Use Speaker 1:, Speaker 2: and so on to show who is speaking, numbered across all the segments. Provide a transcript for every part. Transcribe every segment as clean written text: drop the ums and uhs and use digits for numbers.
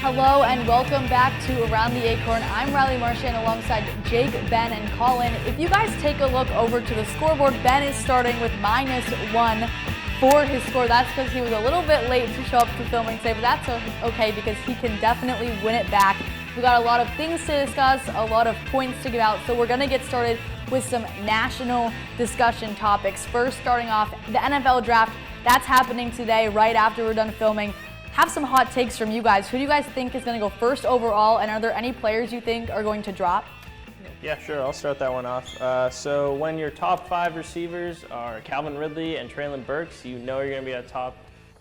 Speaker 1: Hello and welcome back to Around the Acorn. I'm Riley Marchand alongside Jake, Ben, and Colin. If you guys take a look over to the scoreboard, Ben is starting with -1 for his score. That's because he was a little bit late to show up to filming today, but that's okay because he can definitely win it back. We got a lot of things to discuss, a lot of points to give out, so we're going to get started with some national discussion topics. First, starting off, the NFL draft. That's happening today right after we're done filming. Have some hot takes from you guys. Who do you guys think is going to go first overall, and are there any players you think are going to drop?
Speaker 2: Yeah, sure. I'll start that one off. So when your top 5 receivers are Calvin Ridley and Traylon Burks, you know you're going to be a top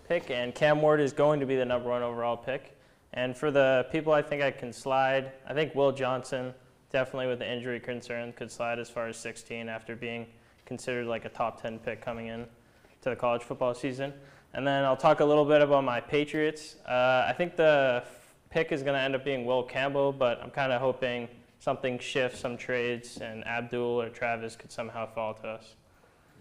Speaker 2: pick, and Cam Ward is going to be the #1 overall pick. And for the people I think I can slide, I think Will Johnson, definitely with the injury concern, could slide as far as 16 after being considered like a top 10 pick coming in to the college football season. And then I'll talk a little bit about my Patriots. I think the pick is going to end up being Will Campbell, but I'm kind of hoping something shifts, some trades, and Abdul or Travis could somehow fall to us.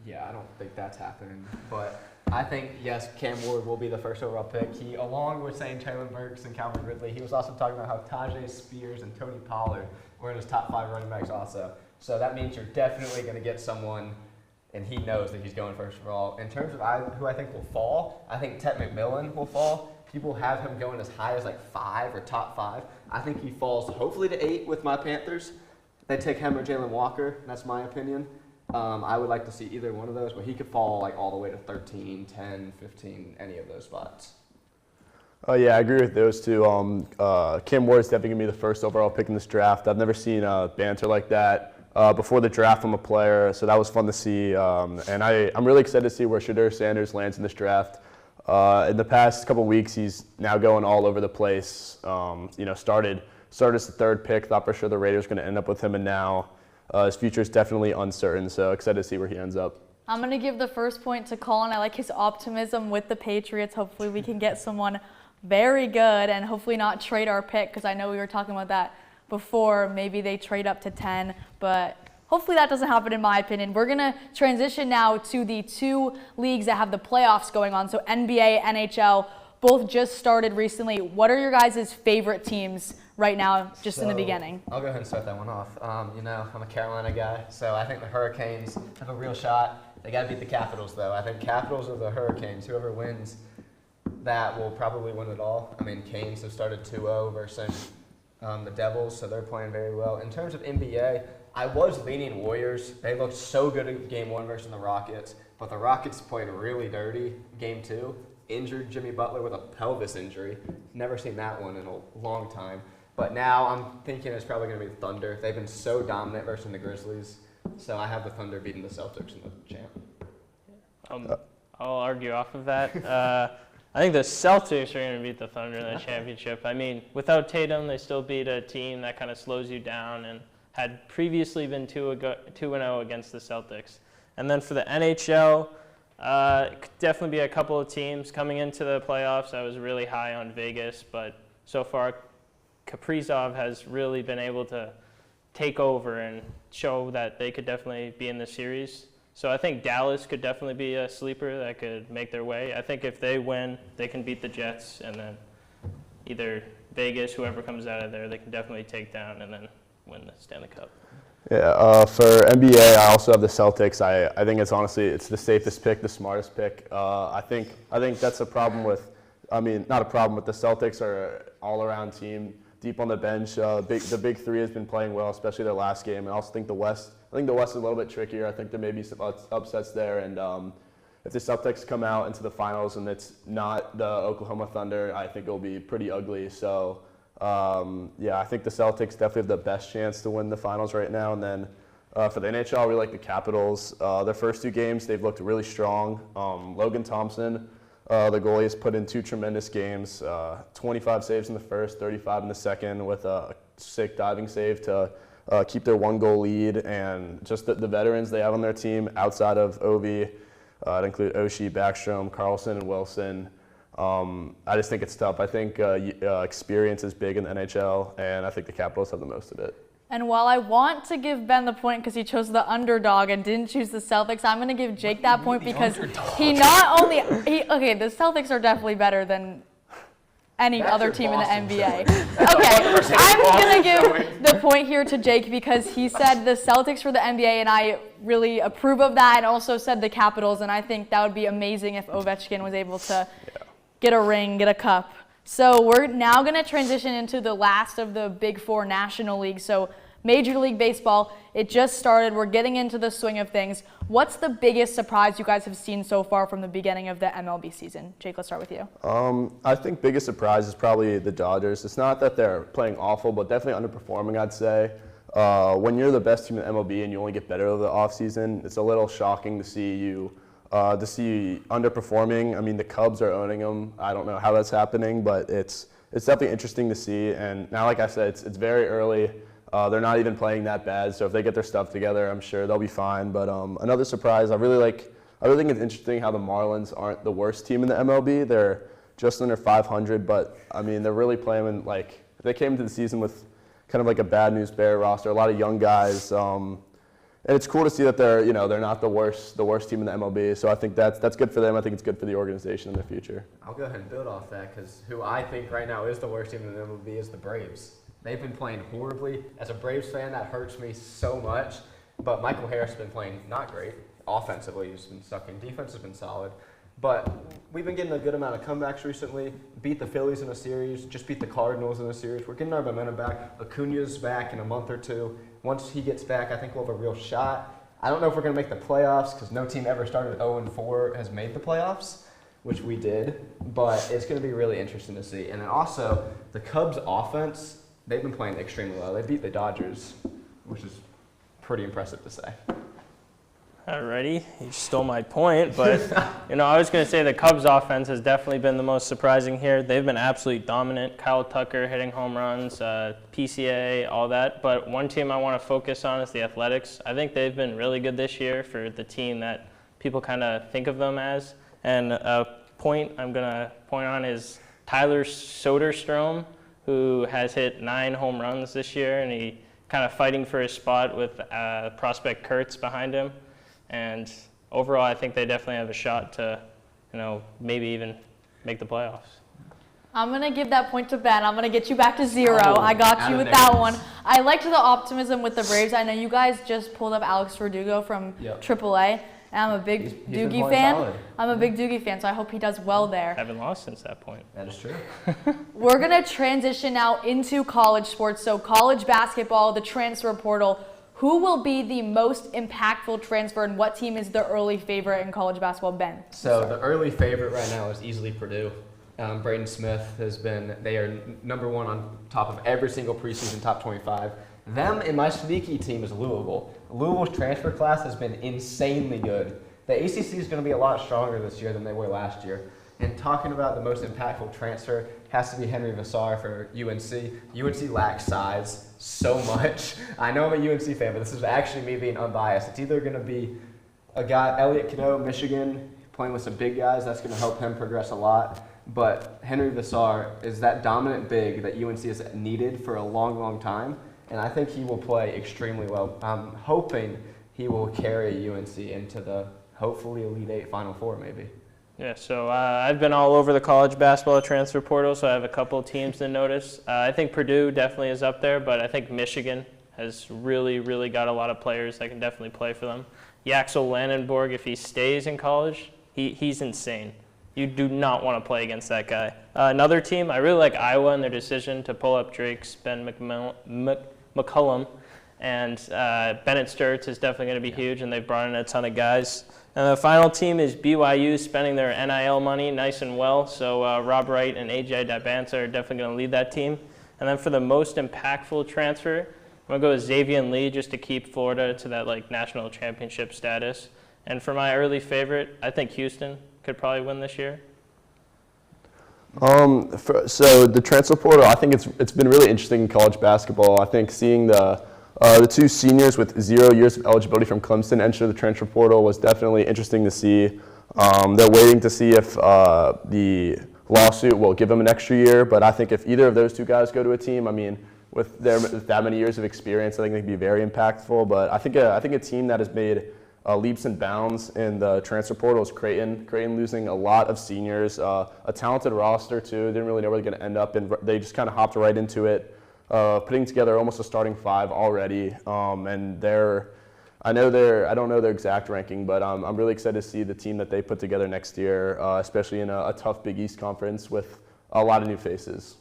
Speaker 3: Yeah, I don't think that's happening. But I think, yes, Cam Ward will be the first overall pick. He, along with saying Traylon Burks and Calvin Ridley, he was also talking about how Tajay Spears and Tony Pollard were in his top 5 running backs also. So that means you're definitely going to get someone, and he knows that he's going first overall. In terms of who I think will fall, I think Ted McMillan will fall. People have him going as high as like 5 or top 5. I think he falls hopefully to 8 with my Panthers. They take him or Jalen Walker. That's my opinion. I would like to see either one of those, but he could fall like all the way to 13, 10, 15, any of those spots.
Speaker 4: Yeah, I agree with those two. Cam Ward is definitely going to be the first overall pick in this draft. I've never seen banter like that before the draft from a player, so that was fun to see. And I'm really excited to see where Shedeur Sanders lands in this draft. In the past couple weeks, he's now going all over the place. Started as the 3rd pick, thought for sure the Raiders were going to end up with him, and now his future is definitely uncertain, so excited to see where he ends up.
Speaker 1: I'm going to give the first point to Colin. I like his optimism with the Patriots. Hopefully we can get someone very good and hopefully not trade our pick, because I know we were talking about that before. Maybe they trade up to 10, but hopefully that doesn't happen in my opinion. We're going to transition now to the 2 leagues that have the playoffs going on. So NBA, NHL, both just started recently. What are your guys' favorite teams right now, just in the beginning?
Speaker 3: I'll go ahead and start that one off. I'm a Carolina guy, so I think the Hurricanes have a real shot. They got to beat the Capitals, though. I think Capitals or the Hurricanes, whoever wins that will probably win it all. I mean, Canes have started 2-0 versus the Devils, so they're playing very well. In terms of NBA, I was leaning Warriors. They looked so good in Game 1 versus the Rockets, but the Rockets played really dirty Game 2. Injured Jimmy Butler with a pelvis injury. Never seen that one in a long time. But now I'm thinking it's probably going to be the Thunder. They've been so dominant versus the Grizzlies, so I have the Thunder beating the Celtics in the champ.
Speaker 2: I'll argue off of that. I think the Celtics are going to beat the Thunder in the championship. I mean, without Tatum, they still beat a team that kind of slows you down and had previously been 2-0 against the Celtics. And then for the NHL, it could definitely be a couple of teams coming into the playoffs. I was really high on Vegas, but so far Kaprizov has really been able to take over and show that they could definitely be in the series. So I think Dallas could definitely be a sleeper that could make their way. I think if they win, they can beat the Jets, and then either Vegas, whoever comes out of there, they can definitely take down and then win the Stanley Cup.
Speaker 4: Yeah, for NBA, I also have the Celtics. I think it's the safest pick, the smartest pick. I think that's a problem with, not a problem, but the Celtics are an all-around team, deep on the bench. The big 3 has been playing well, especially their last game. And I also think the West is a little bit trickier. I think there may be some upsets there. And if the Celtics come out into the finals and it's not the Oklahoma Thunder, I think it'll be pretty ugly. So, I think the Celtics definitely have the best chance to win the finals right now. And then for the NHL, we like the Capitals. Their first 2 games, they've looked really strong. Logan Thompson, the goalie, has put in 2 tremendous games, 25 saves in the first, 35 in the second, with a sick diving save to keep their 1-goal lead. And just the veterans they have on their team outside of Ovi, it include Oshie, Backstrom, Carlson, and Wilson. I just think it's tough. I think experience is big in the NHL, and I think the Capitals have the most of it.
Speaker 1: And while I want to give Ben the point because he chose the underdog and didn't choose the Celtics, I'm going to give Jake that point because the Celtics are definitely better than any
Speaker 3: That's
Speaker 1: other
Speaker 3: your
Speaker 1: team in the
Speaker 3: Boston
Speaker 1: NBA.
Speaker 3: That's
Speaker 1: Okay,
Speaker 3: 100%
Speaker 1: I'm
Speaker 3: Boston
Speaker 1: going to give
Speaker 3: showing.
Speaker 1: the point here to Jake because he said the Celtics for the NBA, and I really approve of that, and also said the Capitals, and I think that would be amazing if Ovechkin was able to get a ring, get a cup. So we're now going to transition into the last of the Big Four National Leagues. So Major League Baseball, it just started. We're getting into the swing of things. What's the biggest surprise you guys have seen so far from the beginning of the MLB season? Jake, let's start with you.
Speaker 4: I think biggest surprise is probably the Dodgers. It's not that they're playing awful, but definitely underperforming, I'd say. When you're the best team in MLB and you only get better over the offseason, it's a little shocking to see you underperforming. I mean, the Cubs are owning them. I don't know how that's happening, but it's definitely interesting to see. And now, like I said, it's very early. They're not even playing that bad, so if they get their stuff together, I'm sure they'll be fine. But another surprise, I really think it's interesting how the Marlins aren't the worst team in the MLB. They're just under 500, but I mean, they're really playing like they came into the season with kind of like a bad news bear roster, a lot of young guys. And it's cool to see that they're not the worst team in the MLB. So I think that's good for them. I think it's good for the organization in the future.
Speaker 3: I'll go ahead and build off that because who I think right now is the worst team in the MLB is the Braves. They've been playing horribly. As a Braves fan, that hurts me so much. But Michael Harris has been playing not great. Offensively, he's been sucking. Defense has been solid. But we've been getting a good amount of comebacks recently. Beat the Phillies in a series. Just beat the Cardinals in a series. We're getting our momentum back. Acuna's back in a month or two. Once he gets back, I think we'll have a real shot. I don't know if we're going to make the playoffs because no team ever started 0-4 has made the playoffs, which we did. But it's going to be really interesting to see. And then also, the Cubs' offense, they've been playing extremely well. They beat the Dodgers, which is pretty impressive to say.
Speaker 2: Alrighty, you stole my point, but I was going to say the Cubs offense has definitely been the most surprising here. They've been absolutely dominant. Kyle Tucker hitting home runs, PCA, all that. But one team I want to focus on is the Athletics. I think they've been really good this year for the team that people kind of think of them as. And a point I'm going to point on is Tyler Soderstrom, who has hit 9 home runs this year, and he kind of fighting for his spot with prospect Kurtz behind him. And overall, I think they definitely have a shot to, maybe even make the playoffs.
Speaker 1: I'm going to give that point to Ben. I'm going to get you back to 0.
Speaker 3: Oh,
Speaker 1: I got
Speaker 3: out
Speaker 1: you
Speaker 3: of
Speaker 1: with that
Speaker 3: negatives.
Speaker 1: one. I liked the optimism with the Braves. I know you guys just pulled up Alex Verdugo from AAA. And I'm a big
Speaker 3: He's been
Speaker 1: Doogie
Speaker 3: playing
Speaker 1: fan.
Speaker 3: solid.
Speaker 1: I'm a big Doogie fan, so I hope he does well there.
Speaker 2: Haven't lost since that point.
Speaker 3: That is true.
Speaker 1: We're going to transition now into college sports. So college basketball, the transfer portal. Who will be the most impactful transfer and what team is the early favorite in college basketball, Ben?
Speaker 3: So the early favorite right now is easily Purdue. Braden Smith they are number 1 on top of every single preseason top 25. Them and my sneaky team is Louisville. Louisville's transfer class has been insanely good. The ACC is going to be a lot stronger this year than they were last year. And talking about the most impactful transfer has to be Henry Vassar for UNC. UNC lacks size so much. I know I'm a UNC fan, but this is actually me being unbiased. It's either going to be a guy, Elliot Cano, Michigan, playing with some big guys. That's going to help him progress a lot. But Henry Vassar is that dominant big that UNC has needed for a long, long time. And I think he will play extremely well. I'm hoping he will carry UNC into the hopefully Elite Eight, Final Four maybe.
Speaker 2: Yeah, so I've been all over the college basketball transfer portal, so I have a couple of teams to notice. I think Purdue definitely is up there, but I think Michigan has really, really got a lot of players that can definitely play for them. Yaxel Landenborg, if he stays in college, he's insane. You do not want to play against that guy. Another team, I really like Iowa and their decision to pull up Drake's Ben McCullum, and Bennett Sturts is definitely going to be huge, and they've brought in a ton of guys. And the final team is BYU spending their NIL money nice and well, so Rob Wright and AJ Dibanza are definitely going to lead that team. And then for the most impactful transfer, I'm going to go with Xavier Lee just to keep Florida to that national championship status. And for my early favorite, I think Houston could probably win this year.
Speaker 4: So the transfer portal, I think it's been really interesting in college basketball. I think seeing the 2 seniors with 0 years of eligibility from Clemson enter the transfer portal was definitely interesting to see. They're waiting to see if the lawsuit will give them an extra year, but I think if either of those 2 guys go to a team, I mean, with that many years of experience, I think they'd be very impactful. But I think a team that has made leaps and bounds in the transfer portal is Creighton. Creighton losing a lot of seniors, a talented roster too. Didn't really know where they're going to end up, and they just kind of hopped right into it, putting together almost a starting 5 already. And I don't know their exact ranking, but I'm really excited to see the team that they put together next year, especially in a tough Big East conference with a lot of new faces.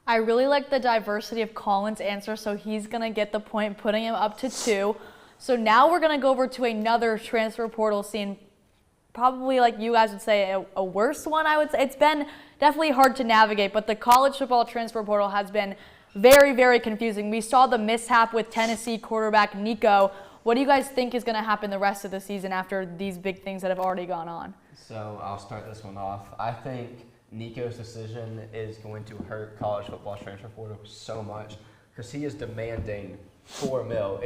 Speaker 1: I really like the diversity of Colin's answer, so he's going to get the point, putting him up to 2. So now we're going to go over to another transfer portal scene, probably like you guys would say a worse one, I would say. It's been definitely hard to navigate, but the college football transfer portal has been very, very confusing. We saw the mishap with Tennessee quarterback Nico. What do you guys think is going to happen the rest of the season after these big things that have already gone on?
Speaker 3: So I'll start this one off. I think Nico's decision is going to hurt college football transfer portal so much because he is demanding $4 million.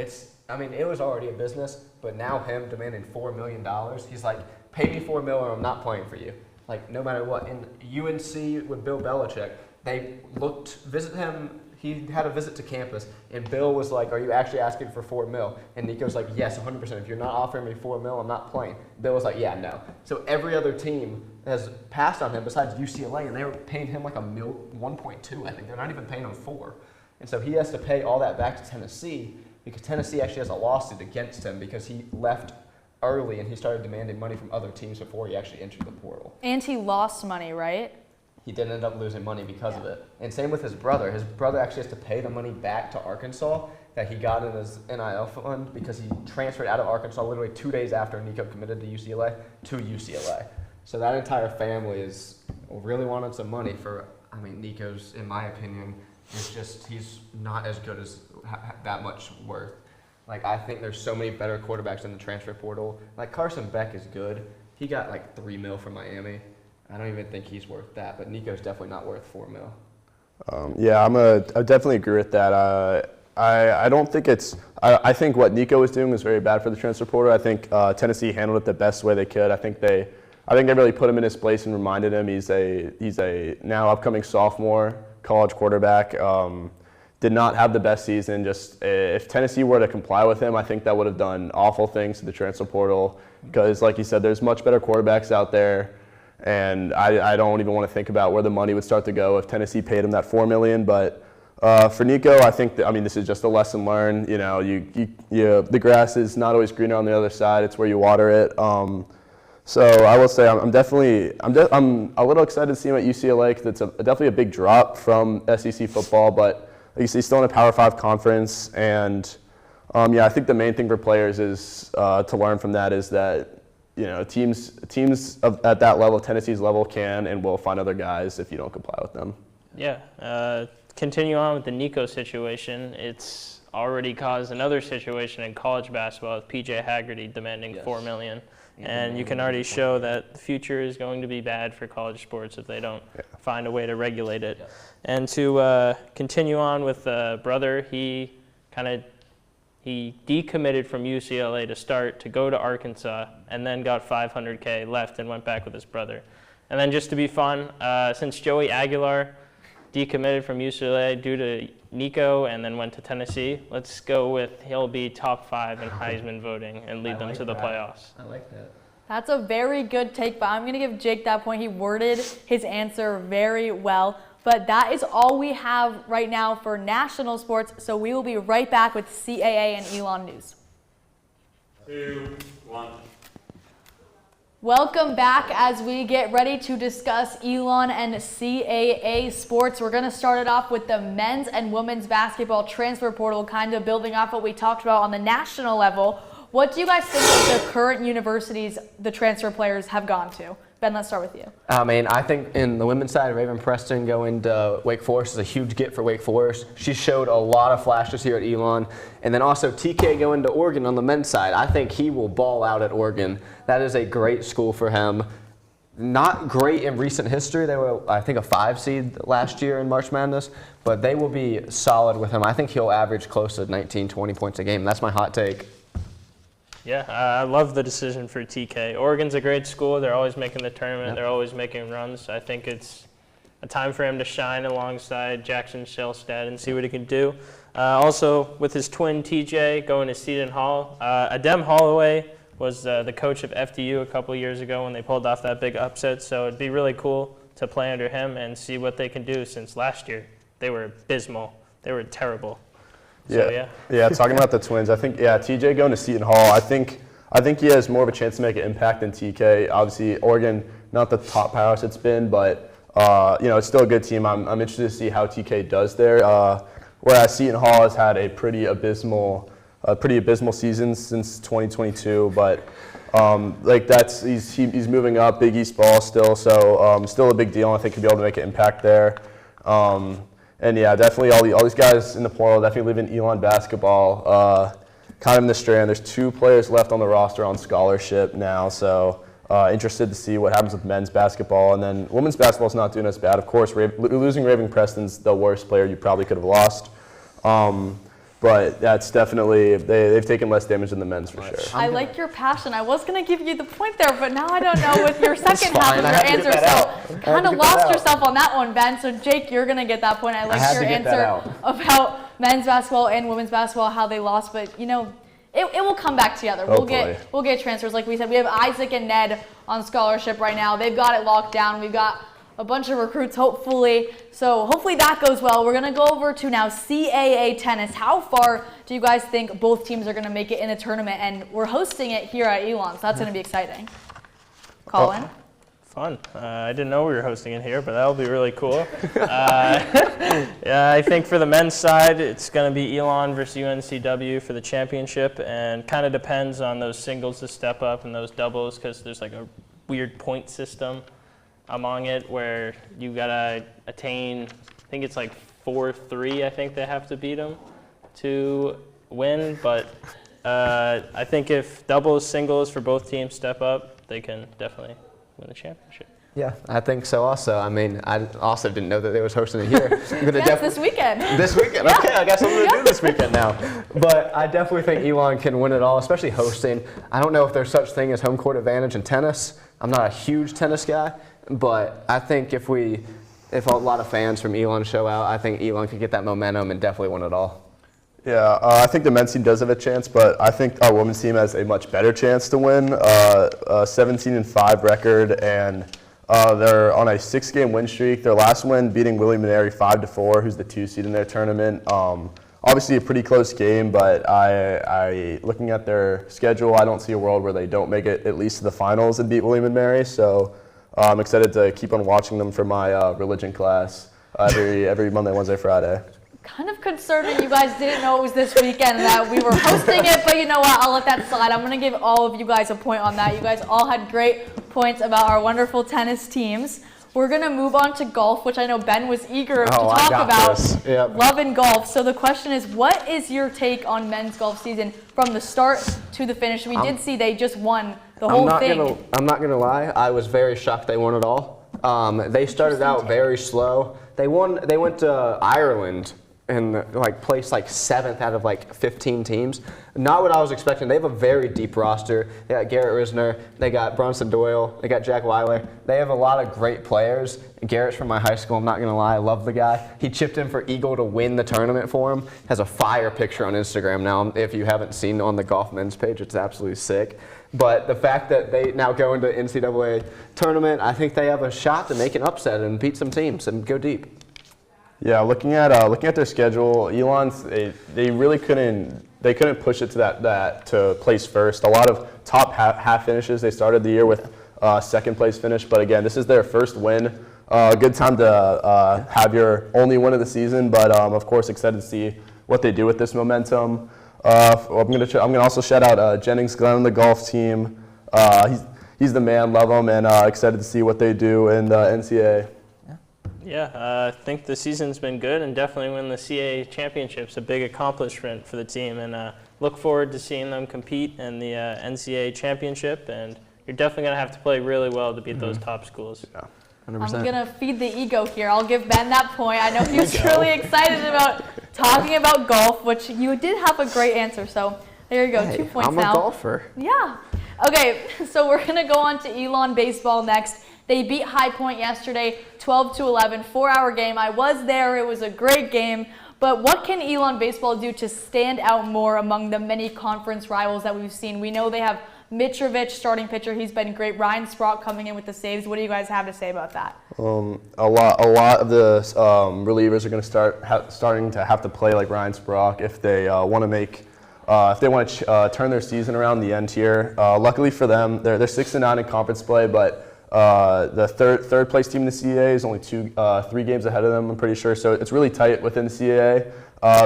Speaker 3: It was already a business, but now him demanding $4 million, he's like, pay me $4 million or I'm not playing for you. Like, no matter what. In UNC with Bill Belichick, they visit him. He had a visit to campus, and Bill was like, are you actually asking for $4 million? And Nico's like, yes, 100%. If you're not offering me $4 million, I'm not playing. Bill was like, yeah, no. So every other team has passed on him besides UCLA, and they were paying him like $1.2, I think. They're not even paying him $4 million. And so he has to pay all that back to Tennessee because Tennessee actually has a lawsuit against him because he left early and he started demanding money from other teams before he actually entered the portal.
Speaker 1: And he lost money, right?
Speaker 3: He did end up losing money because of it. And same with his brother. His brother actually has to pay the money back to Arkansas that he got in his NIL fund because he transferred out of Arkansas literally 2 days after Nico committed to UCLA. So that entire family is really wanting some money for, Nico's, in my opinion, he's not as good as that much worth. Like, I think there's so many better quarterbacks in the transfer portal. Like, Carson Beck is good. He got like $3 million from Miami. I don't even think he's worth that, but Nico's definitely not worth $4 million.
Speaker 4: I definitely agree with that. I don't think I think what Nico was doing was very bad for the transfer portal. I think Tennessee handled it the best way they could. I think they really put him in his place and reminded him he's a now upcoming sophomore college quarterback. Did not have the best season. Just if Tennessee were to comply with him, I think that would have done awful things to the transfer portal because, like you said, there's much better quarterbacks out there. And I don't even want to think about where the money would start to go if Tennessee paid him that $4 million. But for Nico, I think this is just a lesson learned. The grass is not always greener on the other side. It's where you water it. So I will say I'm a little excited to see him at UCLA because it's definitely a big drop from SEC football. But like you see, still in a Power 5 conference. And I think the main thing for players is to learn from that is that. Teams at that level, Tennessee's level, can and will find other guys if you don't comply with them.
Speaker 2: Yeah. Continue on with the Nico situation. It's already caused another situation in college basketball with P.J. Haggerty demanding $4 million. And you can already show that the future is going to be bad for college sports if they don't find a way to regulate it.
Speaker 3: Yes.
Speaker 2: And to continue on with brother, he decommitted from UCLA to start to go to Arkansas and then got $500K left and went back with his brother. And then just to be fun, since Joey Aguilar decommitted from UCLA due to Nico and then went to Tennessee, let's go with he'll be top 5 in Heisman voting and lead them to the playoffs.
Speaker 3: I like that.
Speaker 1: That's a very good take, but I'm going to give Jake that point. He worded his answer very well. But that is all we have right now for national sports, so we will be right back with CAA and Elon news.
Speaker 5: 2, 1.
Speaker 1: Welcome back as we get ready to discuss Elon and CAA sports. We're going to start it off with the men's and women's basketball transfer portal, kind of building off what we talked about on the national level. What do you guys think of the current universities the transfer players have gone to? Ben, let's start with you.
Speaker 3: I think in the women's side, Raven Preston going to Wake Forest is a huge get for Wake Forest. She showed a lot of flashes here at Elon. And then also TK going to Oregon on the men's side. I think he will ball out at Oregon. That is a great school for him. Not great in recent history. They were, I think, a 5 seed last year in March Madness. But they will be solid with him. I think he'll average close to 19, 20 points a game. That's my hot take.
Speaker 2: Yeah, I love the decision for TK. Oregon's a great school. They're always making the tournament. Yep. They're always making runs. I think it's a time for him to shine alongside Jackson Shellstad and see what he can do. Also, with his twin TJ going to Seton Hall, Adem Holloway was the coach of FDU a couple years ago when they pulled off that big upset. So it'd be really cool to play under him and see what they can do, since last year they were abysmal. They were terrible. So,
Speaker 4: yeah. Talking about the Twins, I think TJ going to Seton Hall. I think he has more of a chance to make an impact than TK. Obviously, Oregon, not the top powerhouse it's been, but it's still a good team. I'm interested to see how TK does there. Whereas Seton Hall has had a pretty abysmal season since 2022, but he's moving up, Big East ball still, so still a big deal. I think he'll be able to make an impact there. And yeah, definitely all these guys in the portal definitely live in Elon basketball. Kind of in the strand. There's 2 players left on the roster on scholarship now, so interested to see what happens with men's basketball. And then women's basketball is not doing as bad. Of course, losing Raven Preston's the worst player you probably could have lost. But that's definitely, they've taken less damage than the men's for sure.
Speaker 1: I like your passion. I was going to give you the point there, but now I don't know with your second half of your answer. So kind of lost yourself on that one, Ben. So Jake, you're going to get that point. I like your answer about men's basketball and women's basketball, how they lost. But, it will come back together. We'll get transfers. Like we said, we have Isaac and Ned on scholarship right now. They've got it locked down. We've got a bunch of recruits, hopefully. So hopefully that goes well. We're going to go over to now CAA tennis. How far do you guys think both teams are going to make it in the tournament? And we're hosting it here at Elon, so that's going to be exciting. Colin?
Speaker 2: Fun. I didn't know we were hosting it here, but that'll be really cool. I think for the men's side, it's going to be Elon versus UNCW for the championship, and kind of depends on those singles to step up and those doubles, because there's like a weird point system among it where you gotta attain, I think it's like 4-3, I think they have to beat them to win. But I think if doubles, singles for both teams step up, they can definitely win the championship.
Speaker 3: Yeah, I think so also. I mean, I also didn't know that they was hosting it here.
Speaker 1: Yes, this weekend.
Speaker 3: This weekend?
Speaker 1: Yeah.
Speaker 3: Okay, I got something to do this weekend now. But I definitely think Elon can win it all, especially hosting. I don't know if there's such thing as home court advantage in tennis. I'm not a huge tennis guy, but I think if a lot of fans from Elon show out, I think Elon could get that momentum and definitely win it all.
Speaker 4: Yeah, I think the men's team does have a chance, but I think our women's team has a much better chance to win. 17-5 record, and they're on a 6-game win streak. Their last win beating William & Mary 5-4, who's the 2 seed in their tournament. Obviously a pretty close game, but I looking at their schedule, I don't see a world where they don't make it at least to the finals and beat William & Mary. So I'm excited to keep on watching them for my religion class every Monday, Wednesday, Friday.
Speaker 1: Kind of concerning you guys didn't know it was this weekend that we were hosting it, but you know what? I'll let that slide. I'm going to give all of you guys a point on that. You guys all had great points about our wonderful tennis teams. We're going to move on to golf, which I know Ben was eager to talk about.
Speaker 3: Yep.
Speaker 1: Love and golf. So the question is, what is your take on men's golf season from the start to the finish? We did see they just won the whole thing.
Speaker 3: I'm not gonna lie. I was very shocked they won it all. They started out very slow. They went to Ireland and placed 7th out of 15 teams. Not what I was expecting. They have a very deep roster. They got Garrett Risner, they got Bronson Doyle, they got Jack Weiler. They have a lot of great players. Garrett's from my high school, I'm not gonna lie, I love the guy. He chipped in for Eagle to win the tournament for him. Has a fire picture on Instagram now. If you haven't seen on the golf men's page, it's absolutely sick. But the fact that they now go into NCAA tournament, I think they have a shot to make an upset and beat some teams and go deep.
Speaker 4: Yeah, looking at their schedule, Elon's they really couldn't push it to that to place first. A lot of top half finishes. They started the year with second place finish, but again, this is their first win. Good time to have your only win of the season, but of course excited to see what they do with this momentum. I'm gonna also shout out Jennings Glenn on the golf team. He's the man, love him, and excited to see what they do in the NCAA.
Speaker 2: Yeah, I think the season's been good, and definitely winning the CAA championship's a big accomplishment for the team, and look forward to seeing them compete in the NCAA championship, and you're definitely going to have to play really well to beat those top schools.
Speaker 3: Yeah, 100%.
Speaker 1: I'm going to feed the ego here. I'll give Ben that point. I know he was really excited about talking about golf, which you did have a great answer, so there you go, 2 points now.
Speaker 3: I'm a golfer.
Speaker 1: Yeah. Okay, so we're going to go on to Elon baseball next. They beat High Point yesterday, 12-11, 4-hour game. I was there. It was a great game. But what can Elon baseball do to stand out more among the many conference rivals that we've seen? We know they have Mitrovic, starting pitcher, he's been great. Ryan Sprock coming in with the saves. What do you guys have to say about that?
Speaker 4: A lot of the relievers are going to starting to have to play like Ryan Sprock if they want to make. If they want to turn their season around the end here. Luckily for them, they're 6-9 in conference play, but the third place team in the CAA is only 3 games ahead of them, I'm pretty sure. So it's really tight within the CAA.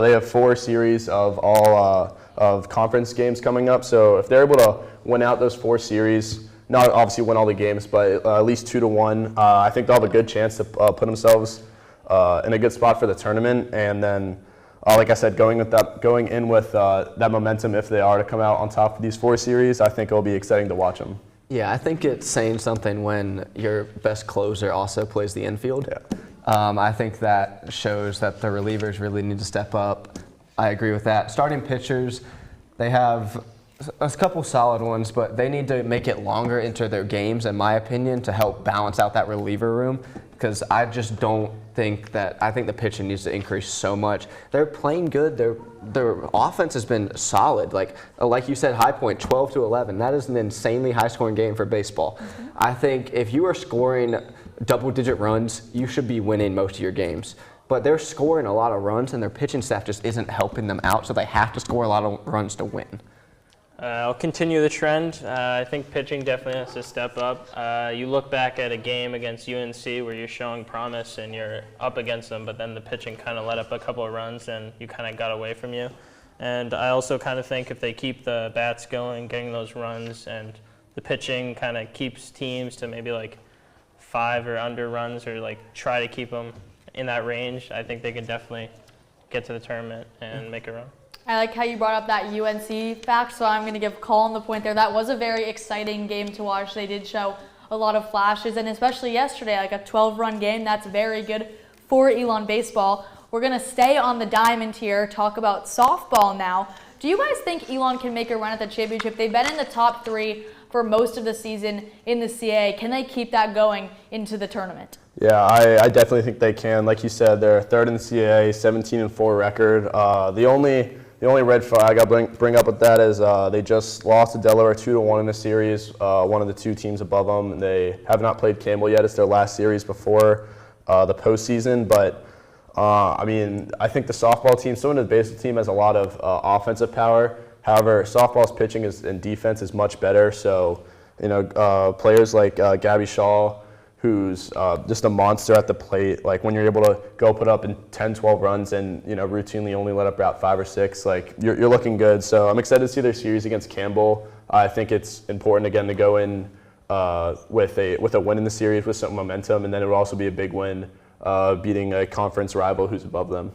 Speaker 4: They have 4 series of all of conference games coming up. So if they're able to win out those 4 series, not obviously win all the games, but at least 2-1, I think they'll have a good chance to put themselves in a good spot for the tournament. And then, like I said, going in with that momentum, if they are to come out on top of these 4 series, I think it'll be exciting to watch them.
Speaker 3: Yeah, I think it's saying something when your best closer also plays the infield.
Speaker 4: Yeah.
Speaker 3: I think that shows that the relievers really need to step up. I agree with that. Starting pitchers, they have a couple solid ones, but they need to make it longer into their games, in my opinion, to help balance out that reliever room. Because I just don't think that. I think the pitching needs to increase so much. They're playing good. Their offense has been solid. Like you said, high point 12-11. That is an insanely high scoring game for baseball. Mm-hmm. I think if you are scoring double-digit runs, you should be winning most of your games. But they're scoring a lot of runs, and their pitching staff just isn't helping them out. So they have to score a lot of runs to win.
Speaker 2: I'll continue the trend. I think pitching definitely has to step up. You look back at a game against UNC where you're showing promise and you're up against them, but then the pitching kind of let up a couple of runs and you kind of got away from you. And I also kind of think if they keep the bats going, getting those runs, and the pitching kind of keeps teams to maybe like 5 or under runs, or like try to keep them in that range, I think they can definitely get to the tournament and make a run.
Speaker 1: I like how you brought up that UNC fact, so I'm going to give Colin the point there. That was a very exciting game to watch. They did show a lot of flashes, and especially yesterday, like a 12-run game. That's very good for Elon baseball. We're going to stay on the diamond here, talk about softball now. Do you guys think Elon can make a run at the championship? They've been in the top 3 for most of the season in the CAA. Can they keep that going into the tournament?
Speaker 4: Yeah, I definitely think they can. Like you said, they're 3rd in the CAA, 17-4 record. The only red flag I'll bring up with that is they just lost to Delaware 2-1 in a series, one of the 2 teams above them. They have not played Campbell yet. It's their last series before the postseason. But, I mean, I think the softball team, some of the baseball team has a lot of offensive power. However, softball's pitching and defense is much better. So, you know, players like Gabby Shaw, who's just a monster at the plate. Like when you're able to go put up in 10, 12 runs and, you know, routinely only let up about 5 or 6, like you're looking good. So I'm excited to see their series against Campbell. I think it's important again to go in with a win in the series with some momentum, and then it would also be a big win beating a conference rival who's above them.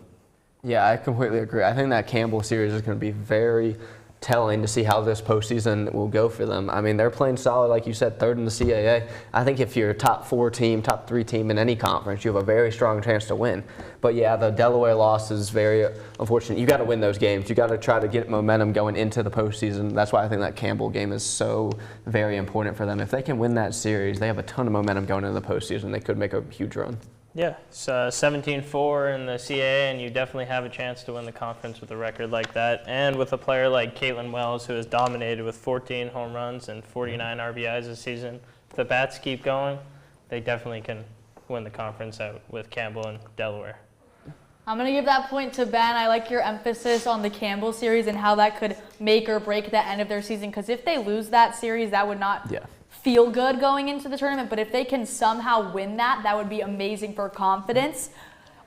Speaker 3: Yeah, I completely agree. I think that Campbell series is going to be very telling to see how this postseason will go for them. I mean, they're playing solid, like you said, 3rd in the CAA. I think if you're a top 4 team, top 3 team in any conference, you have a very strong chance to win. But yeah, the Delaware loss is very unfortunate. You got to win those games. You got to try to get momentum going into the postseason. That's why I think that Campbell game is so very important for them. If they can win that series, they have a ton of momentum going into the postseason. They could make a huge run.
Speaker 2: Yeah, it's 17-4 in the CAA, and you definitely have a chance to win the conference with a record like that. And with a player like Caitlin Wells, who has dominated with 14 home runs and 49 RBIs this season, if the bats keep going, they definitely can win the conference out with Campbell and Delaware.
Speaker 1: I'm going to give that point to Ben. I like your emphasis on the Campbell series and how that could make or break the end of their season, because if they lose that series, that would not feel good going into the tournament. But if they can somehow win that would be amazing for confidence.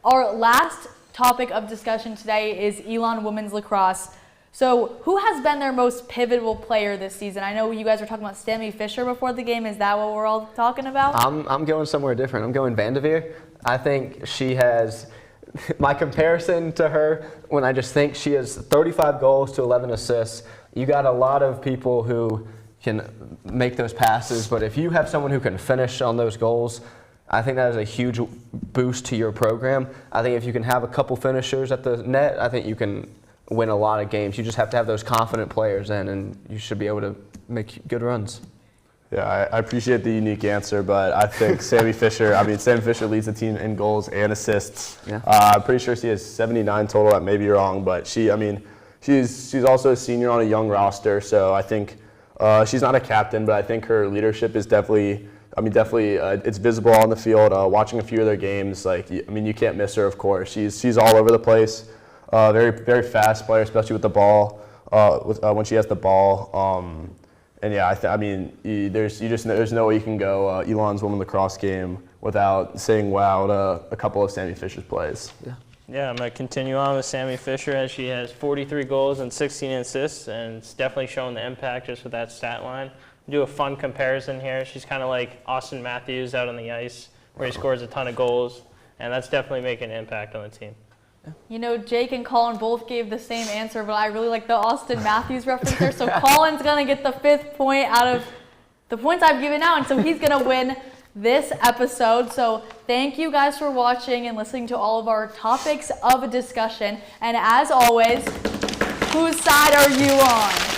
Speaker 1: Our last topic of discussion today is Elon women's lacrosse. So who has been their most pivotal player this season? I know you guys were talking about Stanley Fisher before the game. Is that what we're all talking about?
Speaker 3: I'm going somewhere different. I'm going Vanderveer. I think she has my comparison to her, when I just think she has 35 goals to 11 assists. You got a lot of people who can make those passes, but if you have someone who can finish on those goals, I think that is a huge boost to your program. I think if you can have a couple finishers at the net, I think you can win a lot of games. You just have to have those confident players in, and you should be able to make good runs.
Speaker 4: Yeah, I appreciate the unique answer, but I think Sammy Fisher leads the team in goals and assists.
Speaker 3: Yeah.
Speaker 4: I'm pretty sure she has 79 total. I may be wrong, but she's also a senior on a young roster, so I think She's not a captain, but I think her leadership is definitely. It's visible on the field. Watching a few of their games, you can't miss her. Of course, she's all over the place. Very, very fast player, especially with the ball. When she has the ball. And yeah, there's no way you can go Elon's women's lacrosse game without saying wow to a couple of Sammy Fisher's plays.
Speaker 2: Yeah, I'm going to continue on with Sammy Fisher as she has 43 goals and 16 assists, and it's definitely showing the impact just with that stat line. Do a fun comparison here. She's kind of like Austin Matthews out on the ice where he scores a ton of goals, and that's definitely making an impact on the team.
Speaker 1: You know, Jake and Colin both gave the same answer, but I really like the Austin Matthews reference there. So Colin's going to get the 5th point out of the points I've given out, and so he's going to win this episode. So thank you guys for watching and listening to all of our topics of discussion. And as always, whose side are you on?